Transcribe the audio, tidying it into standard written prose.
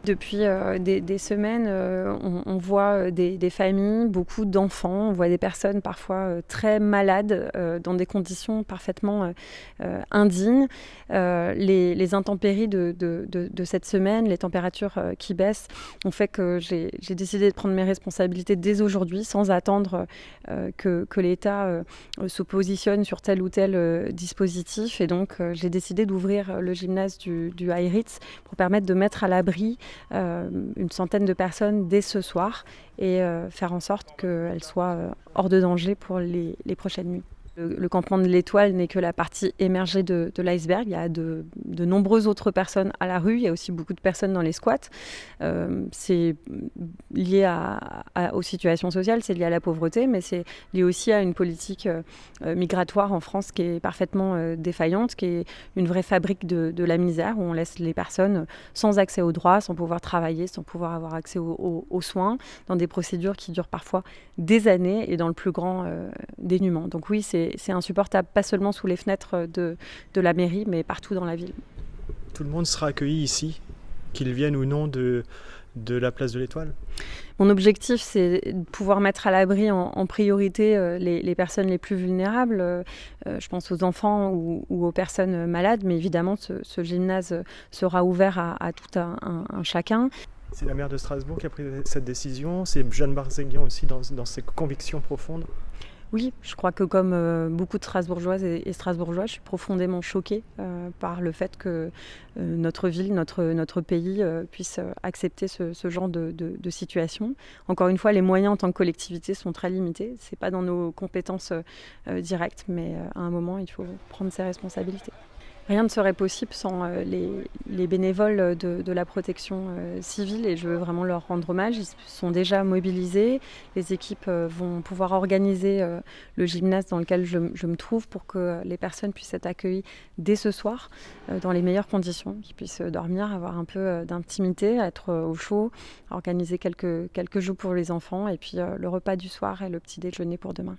Depuis des semaines, on voit des familles, beaucoup d'enfants, on voit des personnes parfois très malades dans des conditions parfaitement indignes. Les intempéries de cette semaine, les températures qui baissent, ont fait que j'ai décidé de prendre mes responsabilités dès aujourd'hui, sans attendre que l'État se positionne sur tel ou tel dispositif. Et donc j'ai décidé d'ouvrir le gymnase du High-Ritz pour permettre de mettre à l'abri une centaine de personnes dès ce soir et faire en sorte qu'elles soient hors de danger pour les prochaines nuits. Le campement de l'Étoile n'est que la partie émergée de l'iceberg. Il y a de nombreuses autres personnes à la rue. Il y a aussi beaucoup de personnes dans les squats. C'est lié aux situations sociales, c'est lié à la pauvreté, mais c'est lié aussi à une politique migratoire en France qui est parfaitement défaillante, qui est une vraie fabrique de la misère, où on laisse les personnes sans accès aux droits, sans pouvoir travailler, sans pouvoir avoir accès aux soins, dans des procédures qui durent parfois des années et dans le plus grand dénuement. Donc oui, c'est insupportable, pas seulement sous les fenêtres de la mairie, mais partout dans la ville. Tout le monde sera accueilli ici, qu'ils viennent ou non de la place de l'Étoile? Mon objectif, c'est de pouvoir mettre à l'abri en priorité les personnes les plus vulnérables. Je pense aux enfants ou aux personnes malades, mais évidemment, ce gymnase sera ouvert à tout un chacun. C'est la maire de Strasbourg qui a pris cette décision, c'est Jeanne Barzeghian aussi dans ses convictions profondes. Oui, je crois que comme beaucoup de Strasbourgeoises et Strasbourgeois, je suis profondément choquée par le fait que notre ville, notre pays puisse accepter ce genre de situation. Encore une fois, les moyens en tant que collectivité sont très limités. Ce n'est pas dans nos compétences directes, mais à un moment, il faut prendre ses responsabilités. Rien ne serait possible sans les bénévoles de la protection civile et je veux vraiment leur rendre hommage. Ils sont déjà mobilisés. Les équipes vont pouvoir organiser le gymnase dans lequel je me trouve pour que les personnes puissent être accueillies dès ce soir dans les meilleures conditions, qu'ils puissent dormir, avoir un peu d'intimité, être au chaud, organiser quelques jeux pour les enfants et puis le repas du soir et le petit déjeuner pour demain.